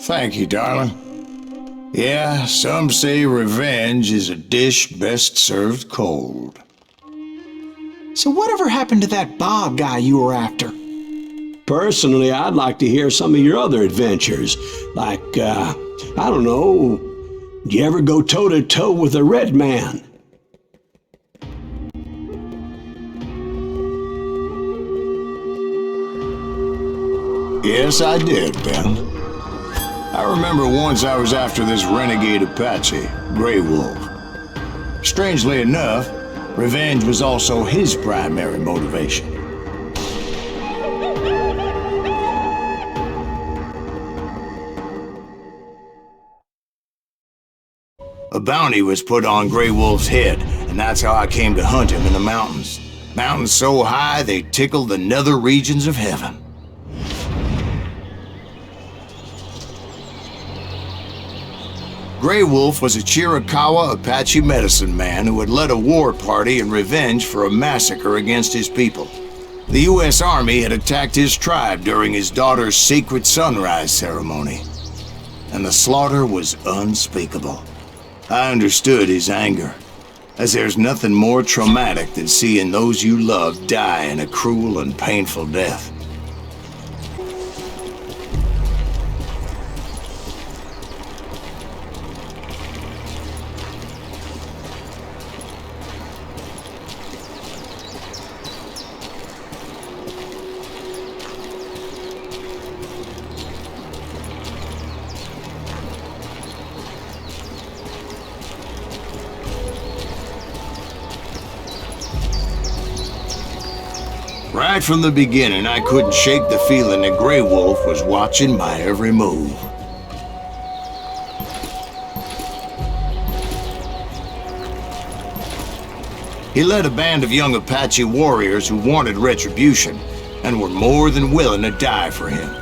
Thank you, darling. Yeah, some say revenge is a dish best served cold. So whatever happened to that Bob guy you were after? Personally, I'd like to hear some of your other adventures. Like, I don't know, did you ever go toe-to-toe with a red man? Yes, I did, Ben. I remember once I was after this renegade Apache, Grey Wolf. Strangely enough, revenge was also his primary motivation. A bounty was put on Grey Wolf's head, and that's how I came to hunt him in the mountains. Mountains so high they tickled the nether regions of heaven. Grey Wolf was a Chiricahua Apache medicine man who had led a war party in revenge for a massacre against his people. The U.S. Army had attacked his tribe during his daughter's sacred sunrise ceremony, and the slaughter was unspeakable. I understood his anger, as there's nothing more traumatic than seeing those you love die in a cruel and painful death. Right from the beginning, I couldn't shake the feeling that Grey Wolf was watching my every move. He led a band of young Apache warriors who wanted retribution and were more than willing to die for him.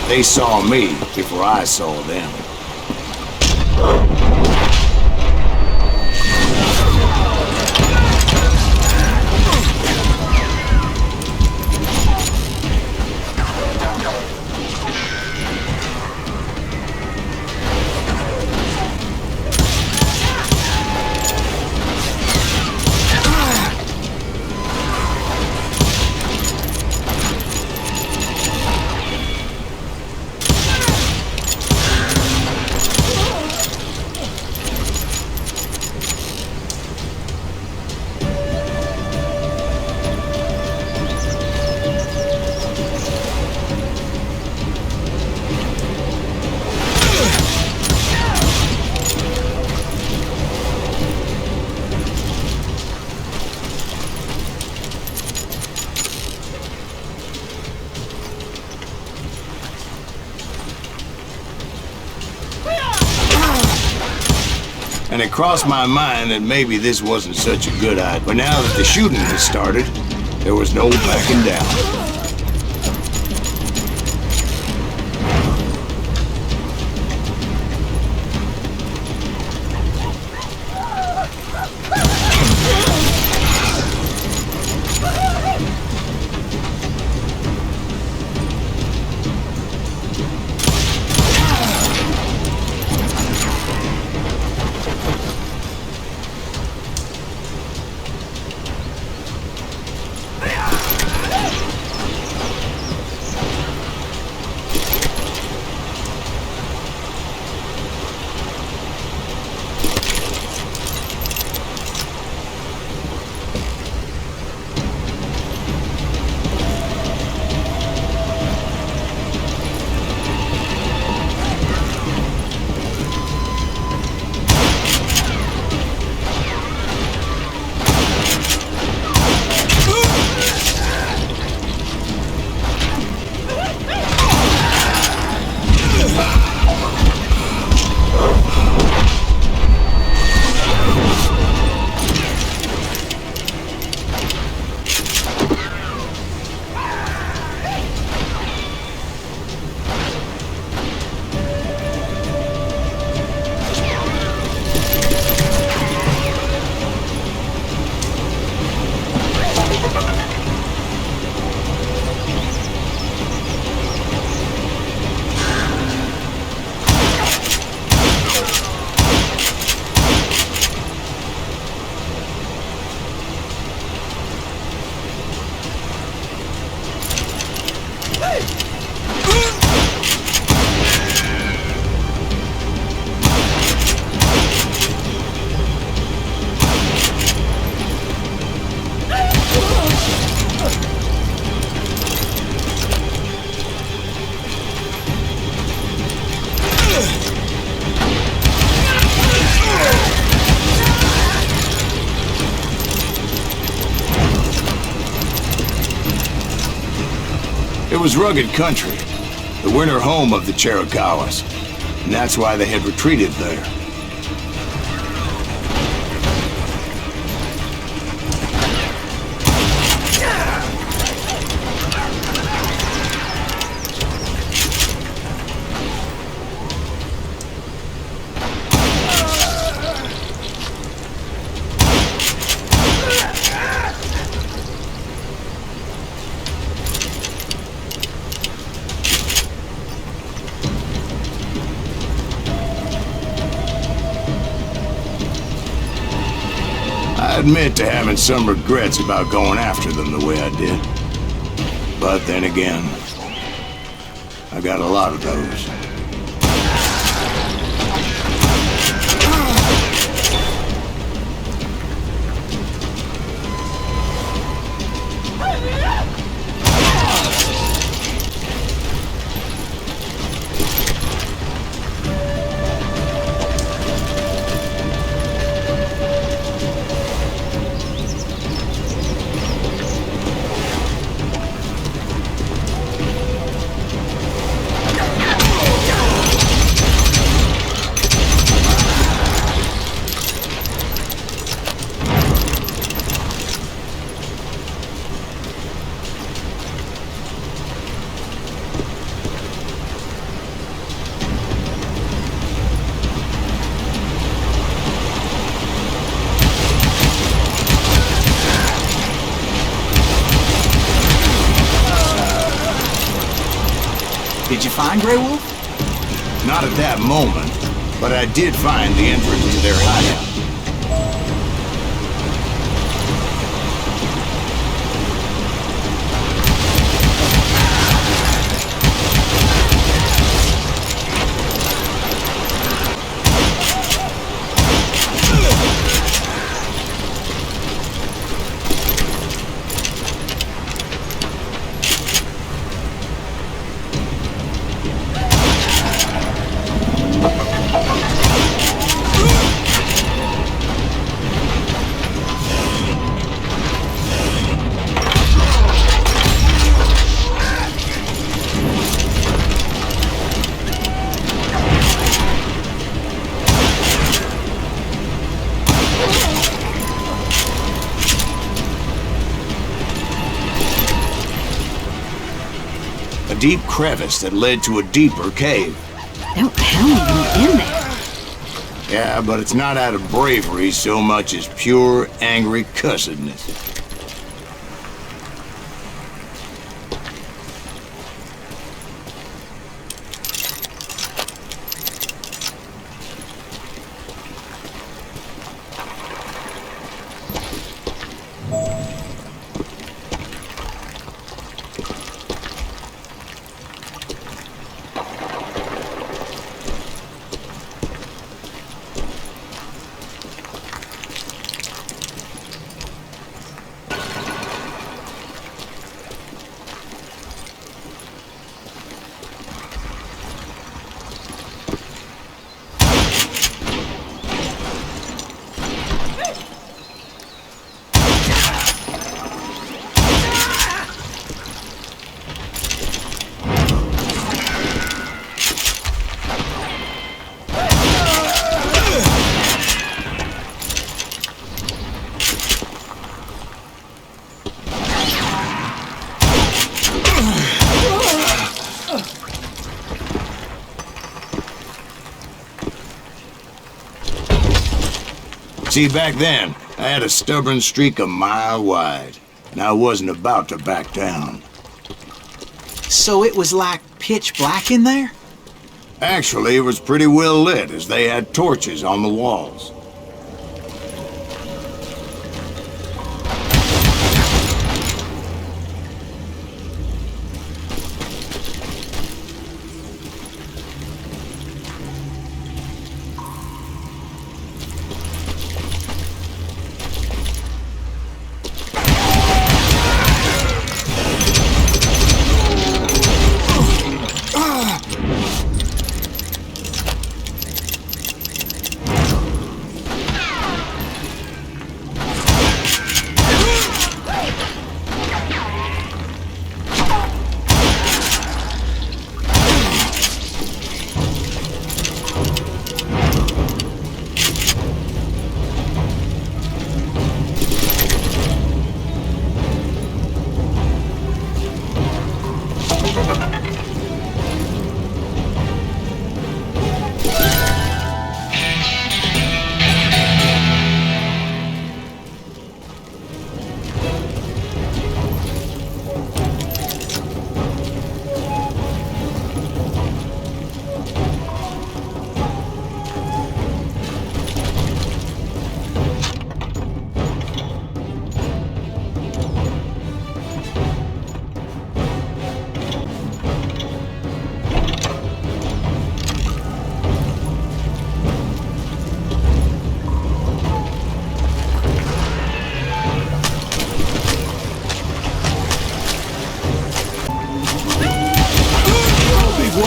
They saw me before I saw them. And it crossed my mind that maybe this wasn't such a good idea. But now that the shooting had started, there was no backing down. was rugged country, the winter home of the Chiricahuas, and that's why they had retreated there. I admit to having some regrets about going after them the way I did. But then again, I got a lot of those. Did you find Grey Wolf? Not at that moment, but I did find the entrance to their hideout. A deep crevice that led to a deeper cave. Don't tell me you went in there. Yeah, but it's not out of bravery so much as pure, angry cussedness. See, back then, I had a stubborn streak a mile wide, and I wasn't about to back down. So it was like pitch black in there? Actually, it was pretty well lit, as they had torches on the walls.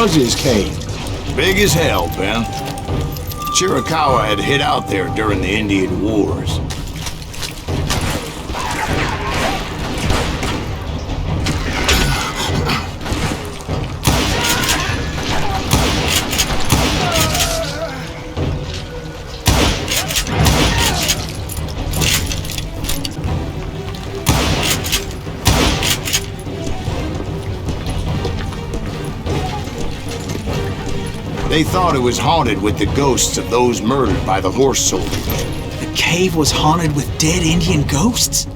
was his cave? Big as hell, Ben. Chiricahua had hid out there during the Indian Wars. They thought it was haunted with the ghosts of those murdered by the horse soldiers. The cave was haunted with dead Indian ghosts?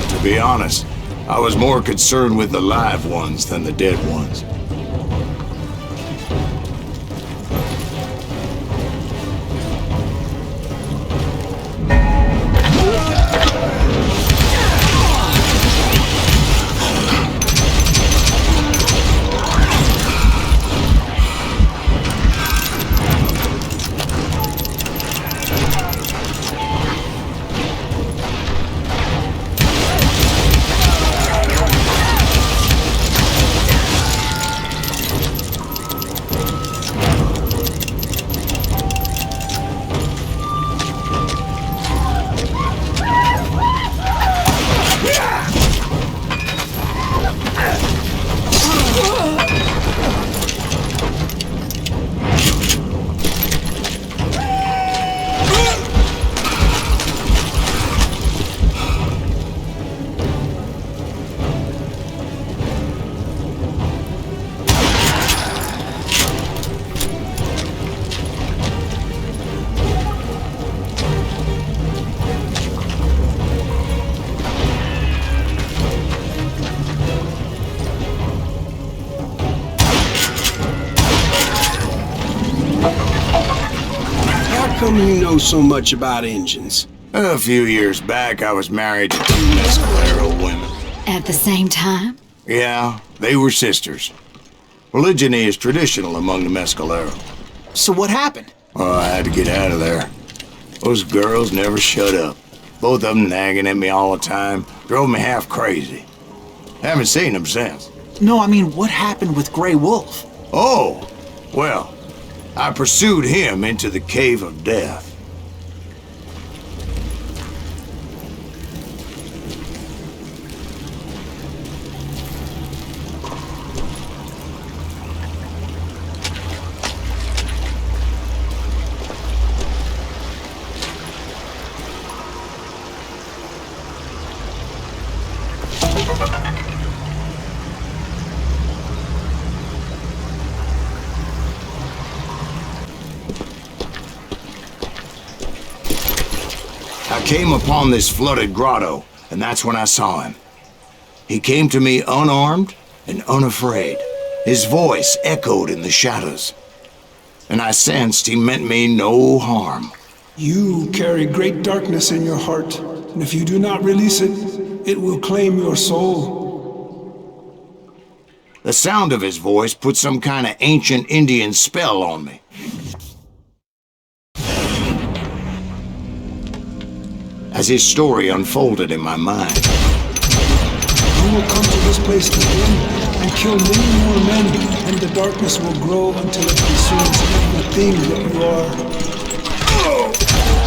To be honest, I was more concerned with the live ones than the dead ones. How come you know so much about engines? A few years back, I was married to two Mescalero women. At the same time? Yeah, they were sisters. Polygyny is traditional among the Mescalero. So what happened? Oh, I had to get out of there. Those girls never shut up. Both of them nagging at me all the time. Drove me half crazy. Haven't seen them since. No, I mean, what happened with Grey Wolf? Oh, well, I pursued him into the Cave of Death. I came upon this flooded grotto, and that's when I saw him. He came to me unarmed and unafraid. His voice echoed in the shadows, and I sensed he meant me no harm. You carry great darkness in your heart, and if you do not release it, it will claim your soul. The sound of his voice put some kind of ancient Indian spell on me. As his story unfolded in my mind. You will come to this place again and kill many more men, and the darkness will grow until it consumes everything that you are.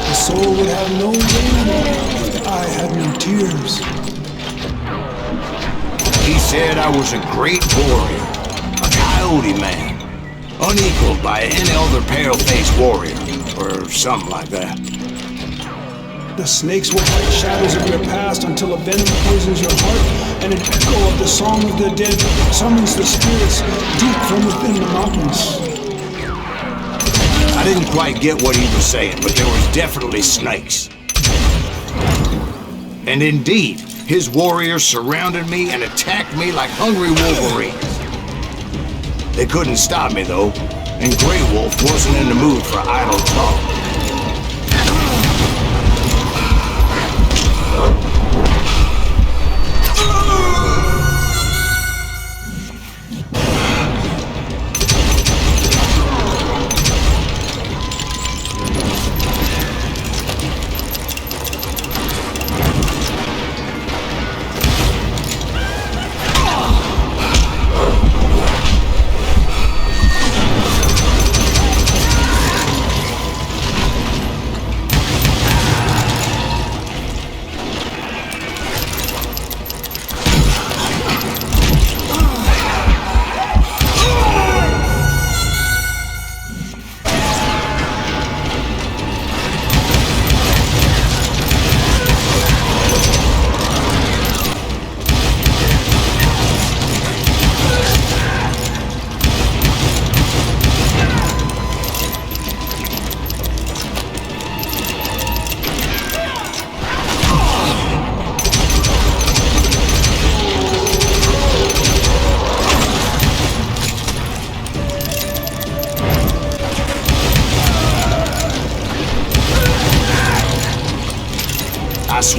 The soul would have no rain if the eye had no tears. He said I was a great warrior, a coyote man, unequaled by any other pale-faced warrior, or something like that. The snakes will fight shadows of your past until a venom poisons your heart, and an echo of the song of the dead summons the spirits deep from within the mountains. I didn't quite get what he was saying, but there was definitely snakes. And indeed, his warriors surrounded me and attacked me like hungry wolverines. They couldn't stop me, though, and Grey Wolf wasn't in the mood for idle talk.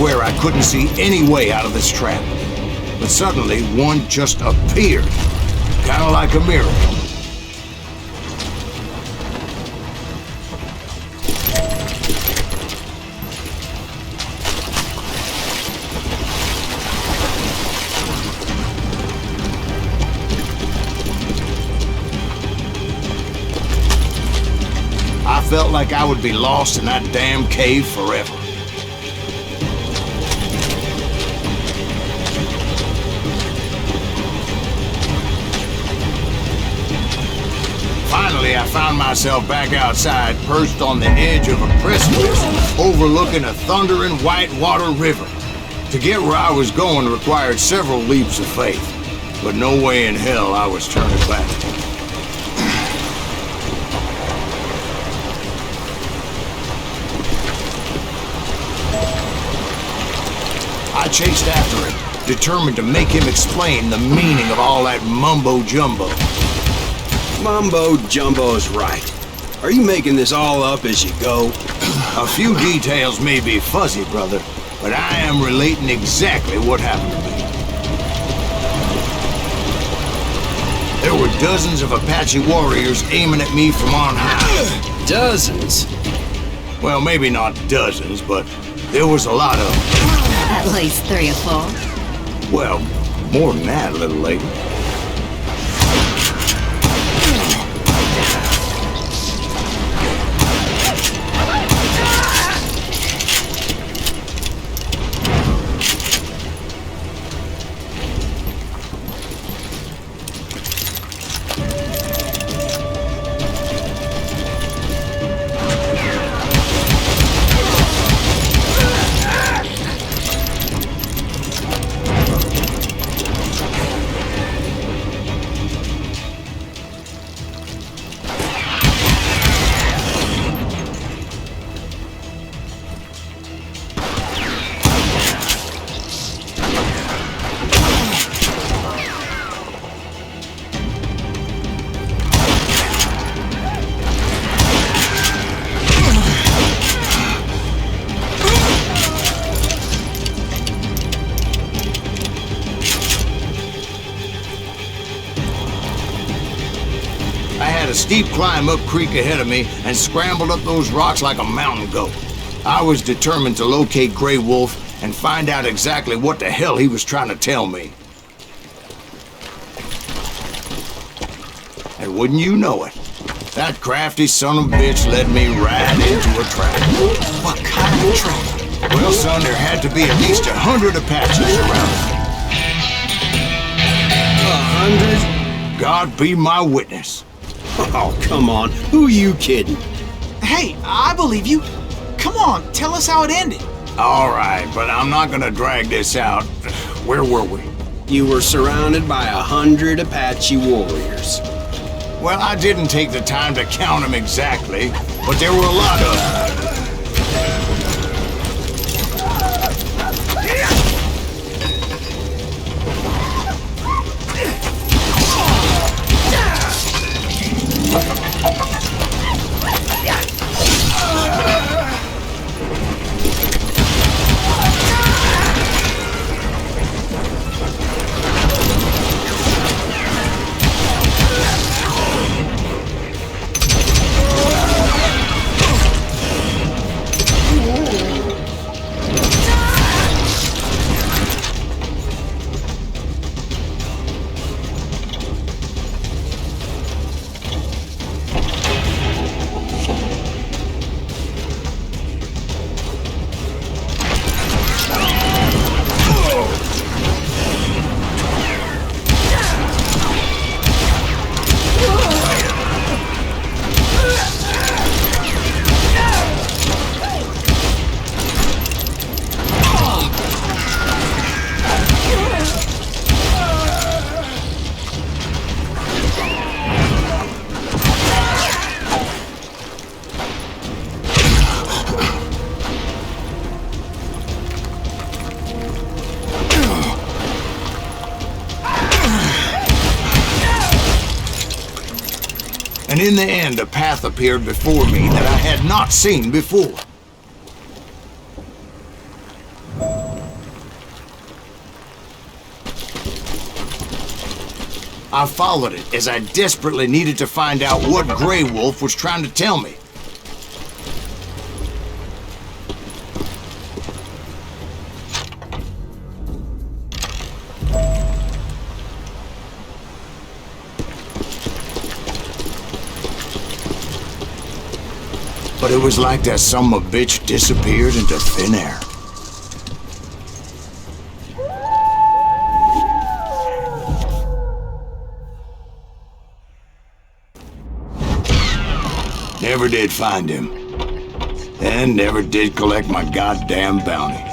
swear I couldn't see any way out of this trap. But suddenly, one just appeared. Kind of like a miracle. I felt like I would be lost in that damn cave forever. Finally, I found myself back outside, perched on the edge of a precipice, overlooking a thundering whitewater river. To get where I was going required several leaps of faith, but no way in hell I was turning back. I chased after him, determined to make him explain the meaning of all that mumbo-jumbo. Mumbo-jumbo's right. Are you making this all up as you go? A few details may be fuzzy, brother, but I am relating exactly what happened to me. There were dozens of Apache warriors aiming at me from on high. Dozens? Well, maybe not dozens, but there was a lot of them. At least 3 or 4. Well, more than that, little lady. A steep climb up creek ahead of me and scrambled up those rocks like a mountain goat. I was determined to locate Grey Wolf and find out exactly what the hell he was trying to tell me. And wouldn't you know it, that crafty son of a bitch led me right into a trap. What kind of trap? Well, son, there had to be at least 100 Apaches around. 100? God be my witness. Oh, come on. Who are you kidding? Hey, I believe you. Come on, tell us how it ended. All right, but I'm not gonna drag this out. Where were we? You were surrounded by 100 Apache warriors. Well, I didn't take the time to count them exactly, but there were a lot of them. And in the end, a path appeared before me that I had not seen before. I followed it as I desperately needed to find out what Grey Wolf was trying to tell me. But it was like that son of a bitch disappeared into thin air. Never did find him. And never did collect my goddamn bounty.